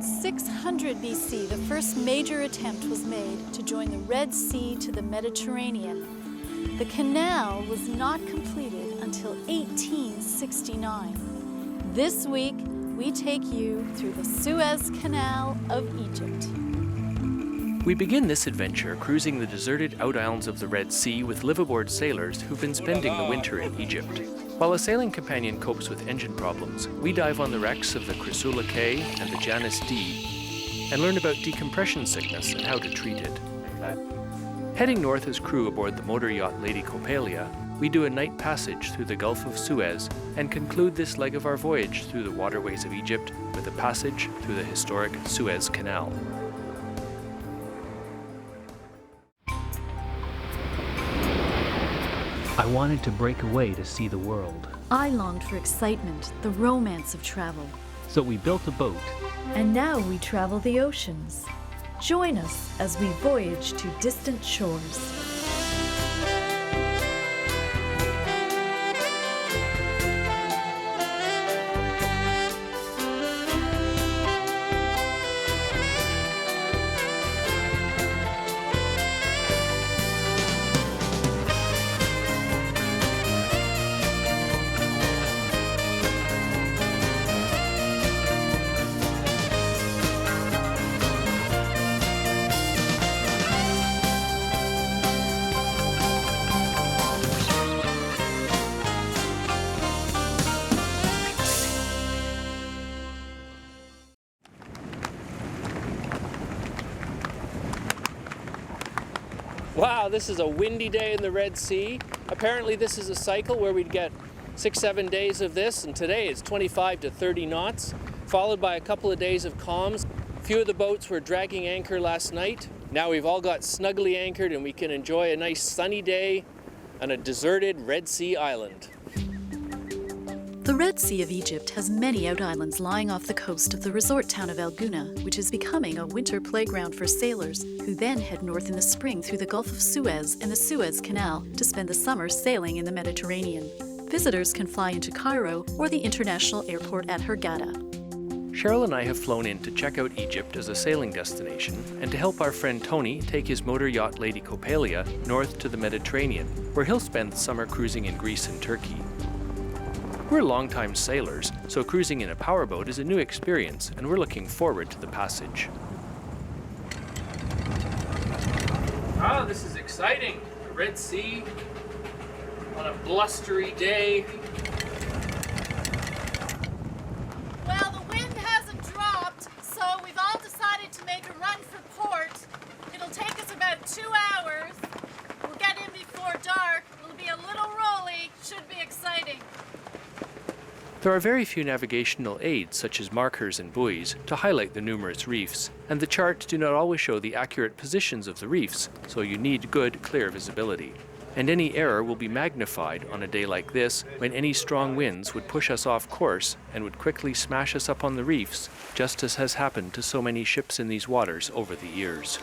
600 BC, the first major attempt was made to join the Red Sea to the Mediterranean. The canal was not completed until 1869. This week, we take you through the Suez Canal of Egypt. We begin this adventure cruising the deserted out islands of the Red Sea with liveaboard sailors who've been spending the winter in Egypt. While a sailing companion copes with engine problems, we dive on the wrecks of the Chrysoula K and the Janus D and learn about decompression sickness and how to treat it. Heading north as crew aboard the motor yacht Lady Coppelia, we do a night passage through the Gulf of Suez and conclude this leg of our voyage through the waterways of Egypt with a passage through the historic Suez Canal. I wanted to break away to see the world. I longed for excitement, the romance of travel. So we built a boat. And now we travel the oceans. Join us as we voyage to distant shores. Wow, this is a windy day in the Red Sea. Apparently this is a cycle where we'd get 6-7 days of this, and today it's 25 to 30 knots, followed by a couple of days of calms. A few of the boats were dragging anchor last night. Now we've all got snugly anchored and we can enjoy a nice sunny day on a deserted Red Sea island. The Red Sea of Egypt has many out islands lying off the coast of the resort town of Gouna, which is becoming a winter playground for sailors who then head north in the spring through the Gulf of Suez and the Suez Canal to spend the summer sailing in the Mediterranean. Visitors can fly into Cairo or the international airport at Hurghada. Cheryl and I have flown in to check out Egypt as a sailing destination and to help our friend Tony take his motor yacht Lady Coppelia north to the Mediterranean, where he'll spend the summer cruising in Greece and Turkey. We're longtime sailors, so cruising in a powerboat is a new experience, and we're looking forward to the passage. Oh, this is exciting. The Red Sea on a blustery day. Well, the wind hasn't dropped, so we've all decided to make a run for port. It'll take us about 2 hours. We'll get in before dark. It'll be a little rolly. Should be exciting. There are very few navigational aids, such as markers and buoys, to highlight the numerous reefs, and the charts do not always show the accurate positions of the reefs, so you need good, clear visibility. And any error will be magnified on a day like this, when any strong winds would push us off course and would quickly smash us up on the reefs, just as has happened to so many ships in these waters over the years.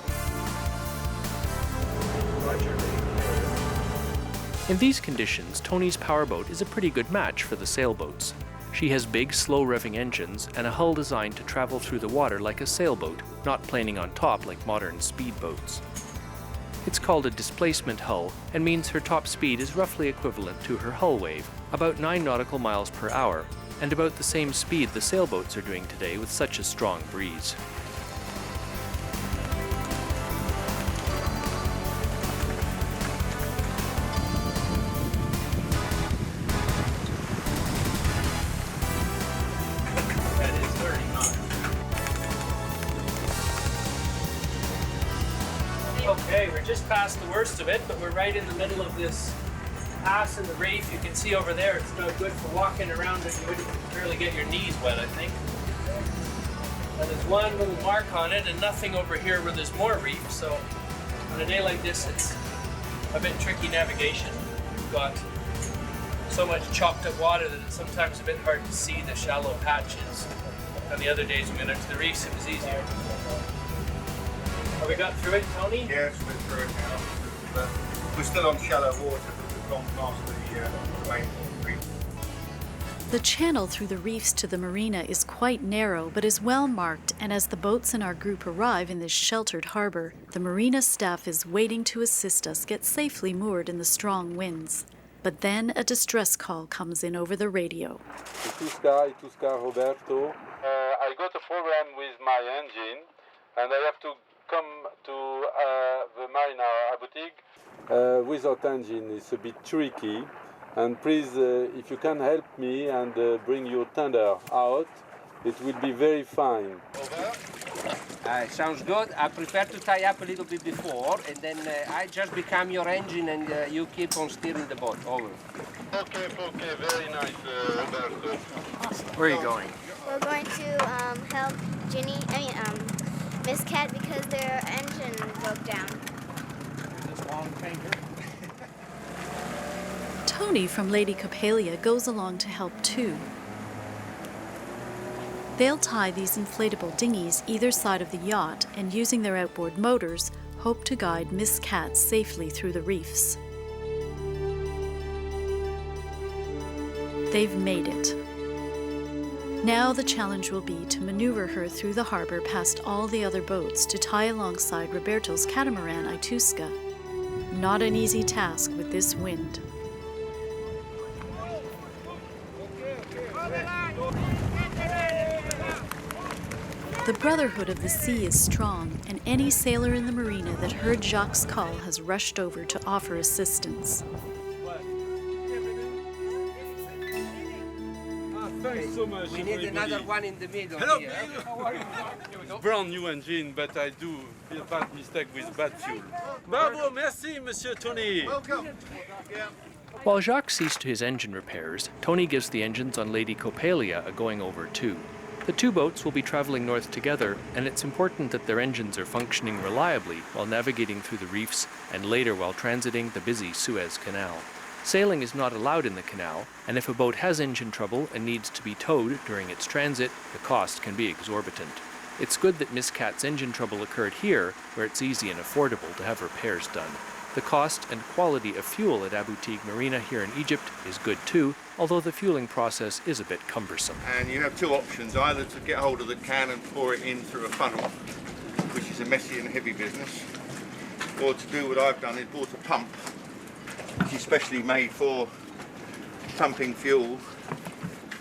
In these conditions, Tony's powerboat is a pretty good match for the sailboats. She has big, slow-revving engines and a hull designed to travel through the water like a sailboat, not planing on top like modern speedboats. It's called a displacement hull and means her top speed is roughly equivalent to her hull wave, about 9 nautical miles per hour, and about the same speed the sailboats are doing today with such a strong breeze. Okay, we're just past the worst of it, but we're right in the middle of this pass in the reef. You can see over there, it's no good for walking around it. You wouldn't barely get your knees wet, I think. And there's one little mark on it and nothing over here where there's more reef. So on a day like this, it's a bit tricky navigation. We've got so much chopped up water that it's sometimes a bit hard to see the shallow patches. On the other days we went out to the reefs, it was easier. Have we got through it, Tony? Yes, we're through it now. We're still on shallow water, but we've gone past the main reef. The channel through the reefs to the marina is quite narrow but is well marked, and as the boats in our group arrive in this sheltered harbor, the marina staff is waiting to assist us get safely moored in the strong winds. But then a distress call comes in over the radio. Ituska, Roberto. I got a problem with my engine and I have to come to the marina boutique. Without engine it's a bit tricky. And please, if you can help me and bring your tender out, it will be very fine. Sounds good. I prefer to tie up a little bit before, and then I just become your engine and you keep on steering the boat. Over. Okay, very nice, Roberto. Where are you going? We're going to help Miss Cat because their engine broke down. This long tanker. Tony from Lady Coppelia goes along to help too. They'll tie these inflatable dinghies either side of the yacht and using their outboard motors, hope to guide Miss Cat safely through the reefs. They've made it. Now the challenge will be to maneuver her through the harbor past all the other boats to tie alongside Roberto's catamaran Ituska. Not an easy task with this wind. The brotherhood of the sea is strong, and any sailor in the marina that heard Jacques' call has rushed over to offer assistance. Thanks so much. We need another one in the middle. Hello. Here. Brand new engine, but I do a bad mistake with bad fuel. Bravo, merci, Monsieur Tony. Welcome. While Jacques sees to his engine repairs, Tony gives the engines on Lady Coppelia a going over too. The two boats will be traveling north together, and it's important that their engines are functioning reliably while navigating through the reefs and later while transiting the busy Suez Canal. Sailing is not allowed in the canal, and if a boat has engine trouble and needs to be towed during its transit, the cost can be exorbitant. It's good that Miss Cat's engine trouble occurred here, where it's easy and affordable to have repairs done. The cost and quality of fuel at Abu Teeg Marina here in Egypt is good too, although the fueling process is a bit cumbersome. And you have two options, either to get hold of the can and pour it in through a funnel, which is a messy and heavy business, or to do what I've done is bought a pump, which is specially made for pumping fuel.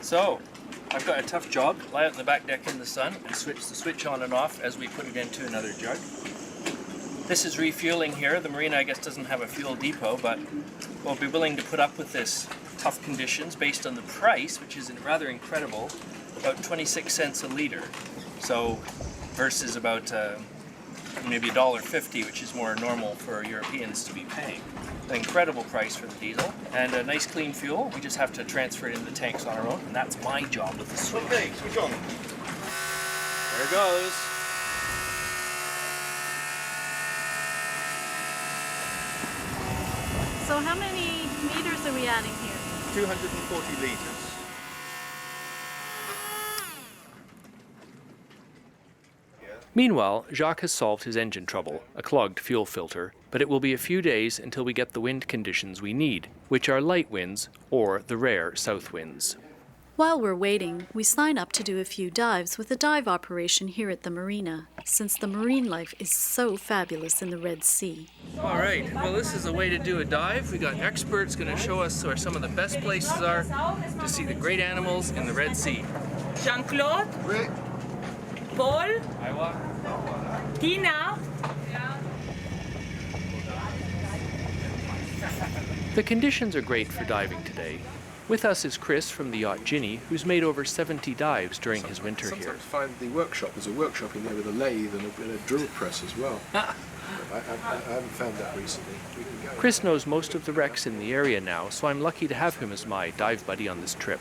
So, I've got a tough job. Lie out on the back deck in the sun and switch the switch on and off as we put it into another jug. This is refueling here. The marina, I guess, doesn't have a fuel depot, but we'll be willing to put up with this tough conditions based on the price, which is rather incredible, about 26 cents a litre. So, versus about maybe $1.50, which is more normal for Europeans to be paying. An incredible price for the diesel and a nice clean fuel. We just have to transfer it into the tanks on our own, and that's my job with the switch. Okay, switch on. There it goes. So how many meters are we adding here? 240 litres. Meanwhile, Jacques has solved his engine trouble, a clogged fuel filter, but it will be a few days until we get the wind conditions we need, which are light winds or the rare south winds. While we're waiting, we sign up to do a few dives with a dive operation here at the marina, since the marine life is so fabulous in the Red Sea. All right, well, this is a way to do a dive. We got experts going to show us where some of the best places are to see the great animals in the Red Sea. Jean-Claude, Paul, Tina. The conditions are great for diving today. With us is Chris from the yacht Ginny, who's made over 70 dives during his winter here. Sometimes find the workshop. There's a workshop in there with a lathe and a drill press as well. I haven't found that recently. We can go. Chris knows most of the wrecks in the area now, so I'm lucky to have him as my dive buddy on this trip.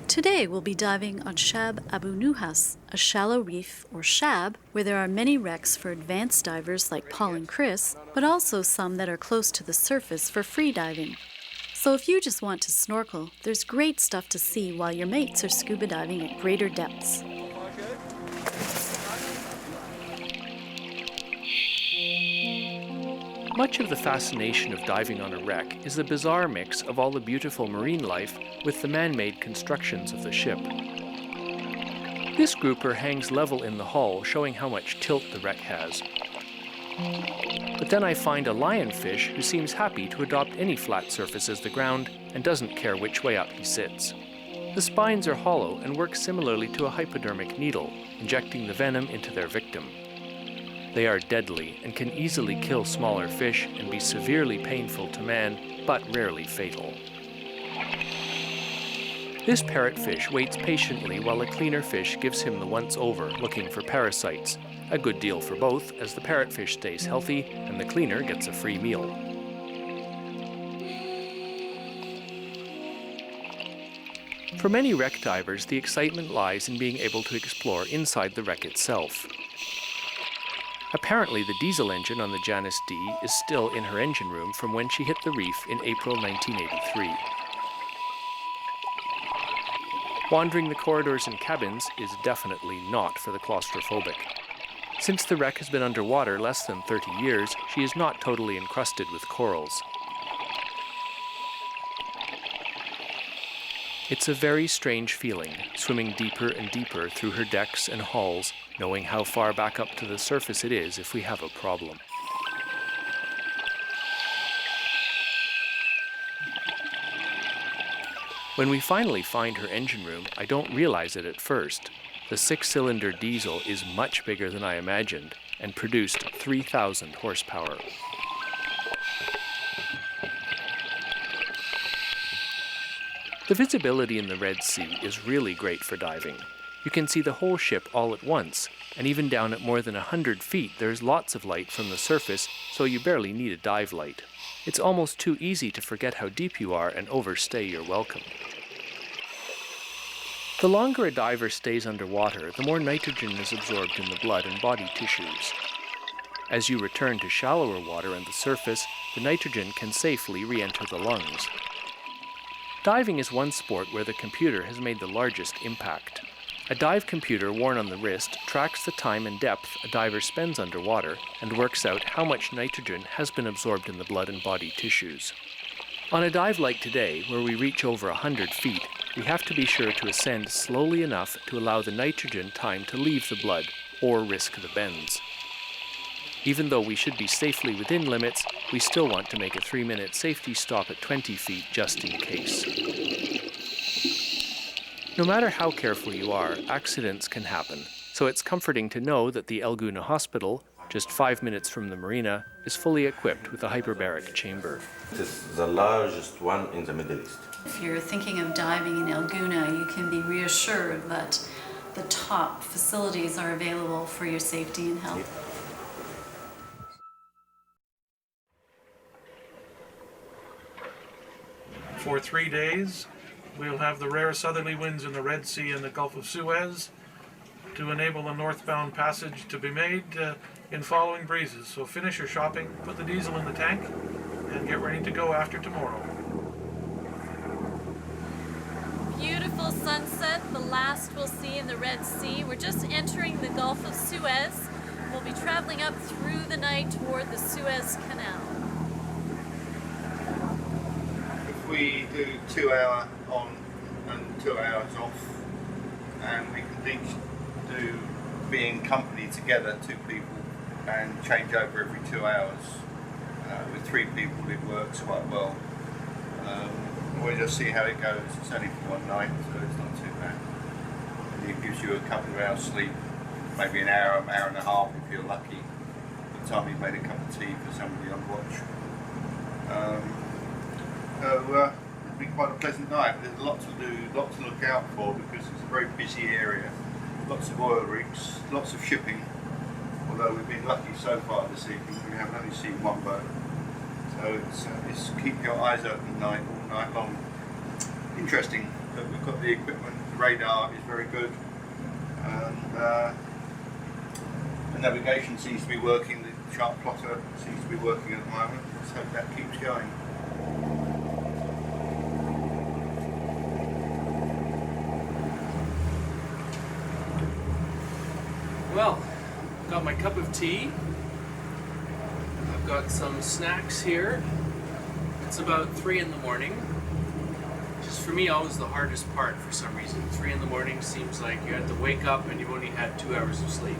Today we'll be diving on Shab Abu Nuhas, a shallow reef, or Shab, where there are many wrecks for advanced divers like Paul and Chris, but also some that are close to the surface for free diving. So if you just want to snorkel, there's great stuff to see while your mates are scuba diving at greater depths. But much of the fascination of diving on a wreck is the bizarre mix of all the beautiful marine life with the man-made constructions of the ship. This grouper hangs level in the hull, showing how much tilt the wreck has. But then I find a lionfish who seems happy to adopt any flat surface as the ground and doesn't care which way up he sits. The spines are hollow and work similarly to a hypodermic needle, injecting the venom into their victim. They are deadly and can easily kill smaller fish and be severely painful to man, but rarely fatal. This parrotfish waits patiently while a cleaner fish gives him the once-over, looking for parasites. A good deal for both, as the parrotfish stays healthy and the cleaner gets a free meal. For many wreck divers, the excitement lies in being able to explore inside the wreck itself. Apparently, the diesel engine on the Janice D is still in her engine room from when she hit the reef in April 1983. Wandering the corridors and cabins is definitely not for the claustrophobic. Since the wreck has been underwater less than 30 years, she is not totally encrusted with corals. It's a very strange feeling, swimming deeper and deeper through her decks and hulls, knowing how far back up to the surface it is if we have a problem. When we finally find her engine room, I don't realize it at first. The 6-cylinder diesel is much bigger than I imagined and produced 3,000 horsepower. The visibility in the Red Sea is really great for diving. You can see the whole ship all at once, and even down at more than 100 feet there's lots of light from the surface, so you barely need a dive light. It's almost too easy to forget how deep you are and overstay your welcome. The longer a diver stays underwater, the more nitrogen is absorbed in the blood and body tissues. As you return to shallower water and the surface, the nitrogen can safely re-enter the lungs. Diving is one sport where the computer has made the largest impact. A dive computer worn on the wrist tracks the time and depth a diver spends underwater and works out how much nitrogen has been absorbed in the blood and body tissues. On a dive like today, where we reach over 100 feet, we have to be sure to ascend slowly enough to allow the nitrogen time to leave the blood, or risk the bends. Even though we should be safely within limits, we still want to make a 3-minute safety stop at 20 feet just in case. No matter how careful you are, accidents can happen, so it's comforting to know that the Gouna Hospital, just 5 minutes from the marina, is fully equipped with a hyperbaric chamber. It is the largest one in the Middle East. If you're thinking of diving in Gouna, you can be reassured that the top facilities are available for your safety and health. For 3 days, we'll have the rare southerly winds in the Red Sea and the Gulf of Suez to enable the northbound passage to be made in following breezes. So finish your shopping, put the diesel in the tank, and get ready to go after tomorrow. Beautiful sunset, the last we'll see in the Red Sea. We're just entering the Gulf of Suez. We'll be traveling up through the night toward the Suez Canal. We do 2 hours on and 2 hours off, and we can each do being company together, 2 people, and change over every 2 hours. With 3 people it works quite well. We'll just see how it goes. It's only for one night, so it's not too bad. And it gives you a couple of hours sleep, maybe an hour and a half if you're lucky, by the time you've made a cup of tea for somebody on watch. So it'll be quite a pleasant night. There's lots to do, lots to look out for, because it's a very busy area. Lots of oil rigs, lots of shipping. Although we've been lucky so far this evening, we have only seen one boat. So it's keep your eyes open all night long. Interesting that we've got the equipment. The radar is very good, and the navigation seems to be working. The chart plotter seems to be working at the moment. Let's hope that keeps going. Well, got my cup of tea. We've got some snacks here. It's about 3 in the morning. Which is for me always the hardest part for some reason. 3 in the morning seems like you had to wake up and you've only had 2 hours of sleep.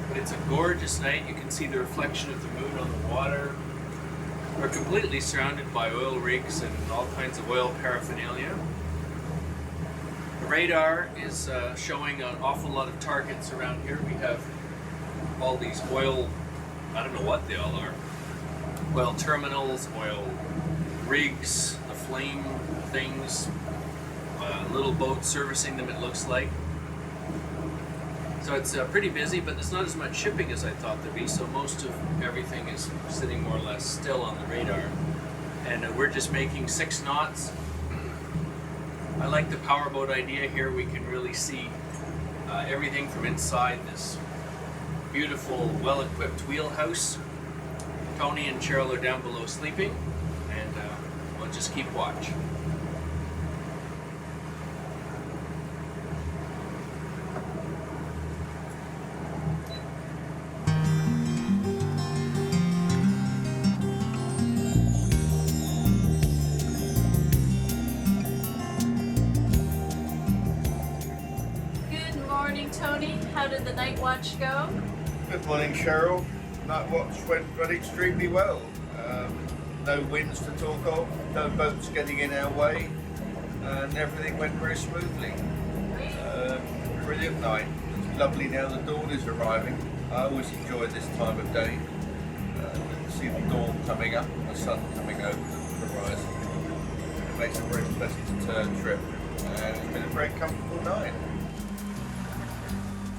But it's a gorgeous night. You can see the reflection of the moon on the water. We're completely surrounded by oil rigs and all kinds of oil paraphernalia. The radar is showing an awful lot of targets around here. We have all these oil, I don't know what they all are. Oil terminals, oil rigs, the flame things, little boats servicing them, it looks like. So it's pretty busy, but there's not as much shipping as I thought there'd be, so most of everything is sitting more or less still on the radar. And we're just making 6 knots. I like the powerboat idea here. We can really see everything from inside this beautiful, well-equipped wheelhouse. Tony and Cheryl are down below sleeping, and we'll just keep watch. Good morning, Tony. How did the night watch go? Good morning, Cheryl. Night watch went extremely well. No winds to talk of, no boats getting in our way, and everything went very smoothly. Brilliant night. It's lovely now the dawn is arriving. I always enjoy this time of day. See the dawn coming up and the sun coming over the horizon. It makes a very pleasant trip, and it's been a very comfortable night.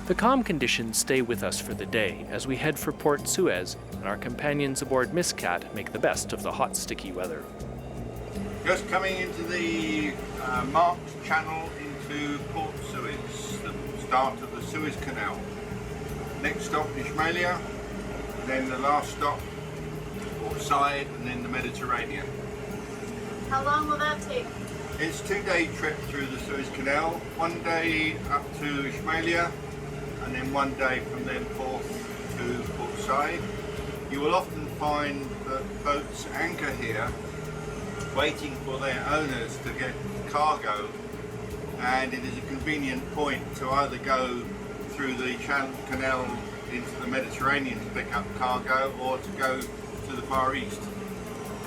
The calm conditions stay with us for the day as we head for Port Suez, and our companions aboard Miss Cat make the best of the hot, sticky weather. Just coming into the marked channel into Port Suez, the start of the Suez Canal. Next stop, Ismailia, then the last stop, Port Said, and then the Mediterranean. How long will that take? It's a 2-day trip through the Suez Canal, 1 day up to Ismailia, and then 1 day from then forth to Port Said. You will often find that boats anchor here waiting for their owners to get cargo, and it is a convenient point to either go through the canal into the Mediterranean to pick up cargo or to go to the Far East.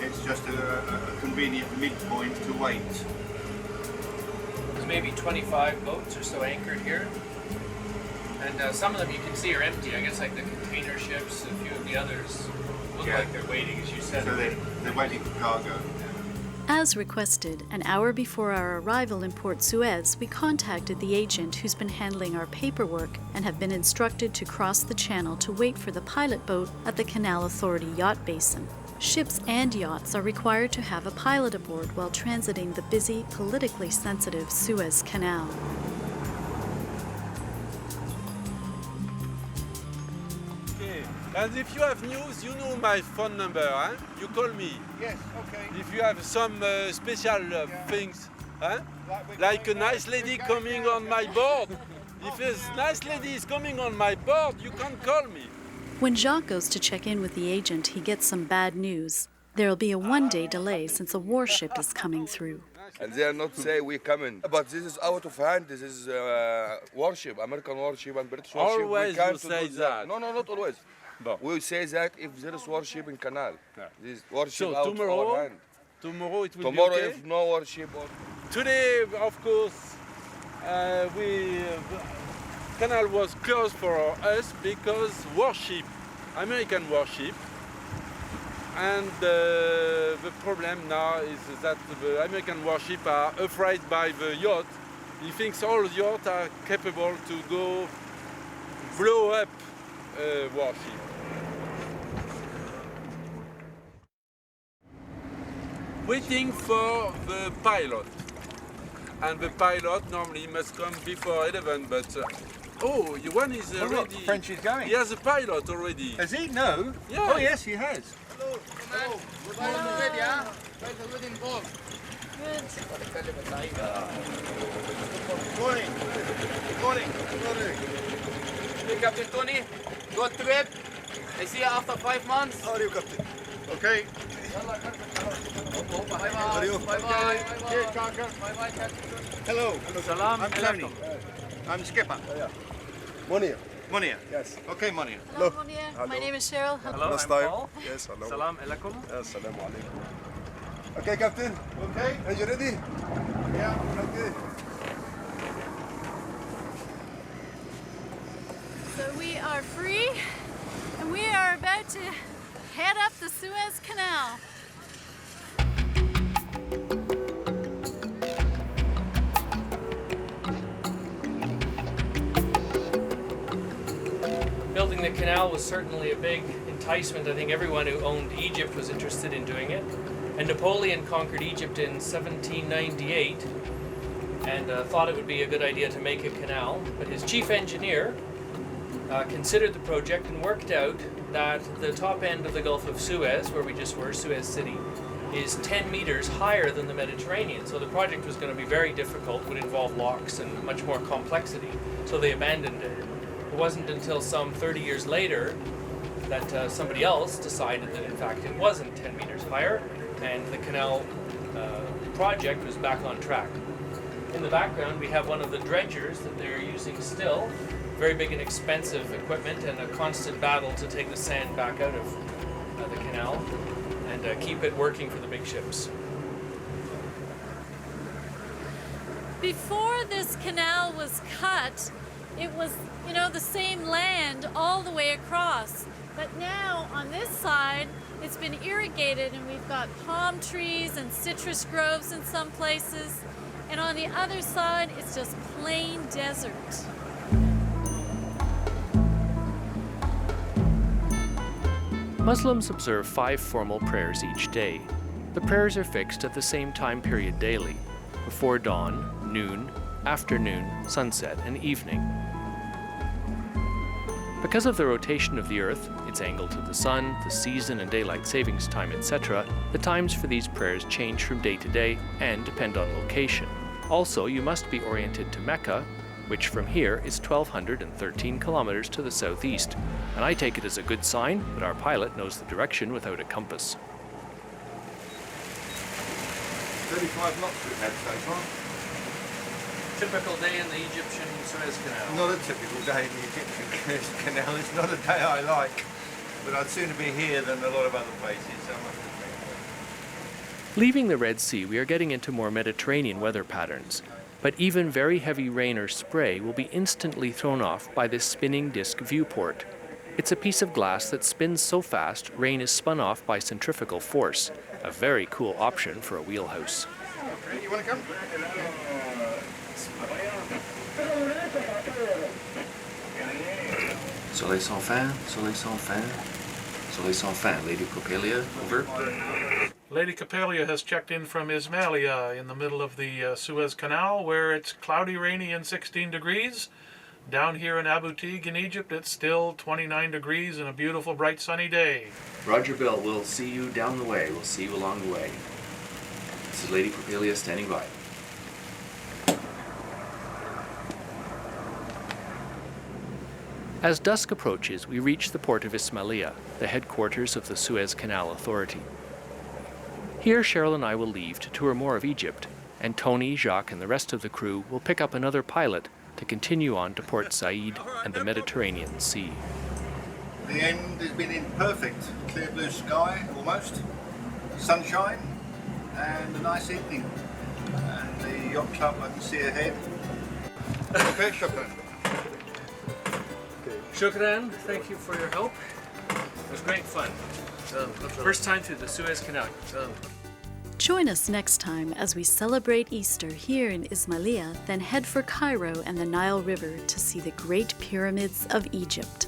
It's just a convenient midpoint to wait. There's maybe 25 boats or so anchored here. And some of them you can see are empty. I guess like the container ships, a few of the others look like they're waiting, as you said. So they're waiting for cargo. As requested, an hour before our arrival in Port Suez, we contacted the agent who's been handling our paperwork and have been instructed to cross the channel to wait for the pilot boat at the Canal Authority yacht basin. Ships and yachts are required to have a pilot aboard while transiting the busy, politically sensitive Suez Canal. And if you have news, you know my phone number, huh? You call me. Yes, okay. If you have some special things, huh? Like a nice lady coming on my board. If a nice lady is coming on my board, you can call me. When Jacques goes to check in with the agent, he gets some bad news. There'll be a 1-day delay since a warship is coming through. And they are not say we're coming, but this is out of hand. This is warship, American warship and British warship. Always we can't you say that. No, not always. Bon. We say that if there is warship in canal. This warship So out tomorrow, of our hand. Tomorrow it will Tomorrow be okay? if no warship. Today, of course, canal was closed for us because warship, American warship, and the problem now is that the American warship are afraid by the yacht. He thinks all yachts are capable to go blow up a warship. Waiting for the pilot. And the pilot normally must come before 11, but one is Oh, look, ready. the French is going. He has a pilot already. Has he? No? Yeah. Oh yes, he has. Hello. Good morning already, huh? How's the wedding going? Good. Good morning. Good morning. Good morning. Hey, Captain Tony, good trip. I see you after 5 months. How are you, Captain? Okay. Bye-bye. Hello. Salam I'm Tony. I'm Skipper. Munir. Munir. Yes. Okay, Munir. Hello, Monia. My name is Cheryl. Hello, Last I'm time. Paul. Yes, hello. Salam alaikum. Assalamu alaikum. Okay, Captain. Okay. Are you ready? Yeah. Okay. So we are free, and we are about to head up the Suez Canal. Building the canal was certainly a big enticement. I think everyone who owned Egypt was interested in doing it. And Napoleon conquered Egypt in 1798 and thought it would be a good idea to make a canal. But his chief engineer considered the project and worked out that the top end of the Gulf of Suez, where we just were, Suez City, is 10 meters higher than the Mediterranean. So the project was going to be very difficult, would involve locks and much more complexity. So they abandoned it. It wasn't until some 30 years later that somebody else decided that in fact it wasn't 10 meters higher, and the canal project was back on track. In the background we have one of the dredgers that they're using still. Very big and expensive equipment, and a constant battle to take the sand back out of the canal and keep it working for the big ships. Before this canal was cut, it was, you know, the same land all the way across. But now on this side, it's been irrigated, and we've got palm trees and citrus groves in some places. And on the other side, it's just plain desert. Muslims observe 5 formal prayers each day. The prayers are fixed at the same time period daily, before dawn, noon, afternoon, sunset, and evening. Because of the rotation of the Earth, its angle to the sun, the season and daylight savings time, etc., the times for these prayers change from day to day and depend on location. Also, you must be oriented to Mecca, which from here is 1,213 kilometers to the southeast, and I take it as a good sign that our pilot knows the direction without a compass. 35 knots we've had so far. Typical day in the Egyptian Suez Canal. Not a typical day in the Egyptian Suez Canal. It's not a day I like, but I'd sooner be here than a lot of other places. So I must admit. Leaving the Red Sea, we are getting into more Mediterranean weather patterns. But even very heavy rain or spray will be instantly thrown off by this spinning disc viewport. It's a piece of glass that spins so fast, rain is spun off by centrifugal force. A very cool option for a wheelhouse. Okay, you want to come? Soleil sans fin, soleil sans fin, soleil sans fin. Lady Coppelia, over. Lady Coppelia has checked in from Ismailia in the middle of the Suez Canal, where it's cloudy, rainy, and 16 degrees. Down here in Abu Teeg in Egypt, it's still 29 degrees and a beautiful, bright, sunny day. Roger Bill, we'll see you down the way. We'll see you along the way. This is Lady Coppelia standing by. As dusk approaches, we reach the port of Ismailia, the headquarters of the Suez Canal Authority. Here, Cheryl and I will leave to tour more of Egypt, and Tony, Jacques, and the rest of the crew will pick up another pilot to continue on to Port Said and the Mediterranean Sea. The end has been in perfect clear blue sky, almost, sunshine, and a nice evening. And the yacht club I can see ahead. Okay, shukran. Shukran, thank you for your help. It was great fun. First time through the Suez Canal. Join us next time as we celebrate Easter here in Ismailia, then head for Cairo and the Nile River to see the Great Pyramids of Egypt.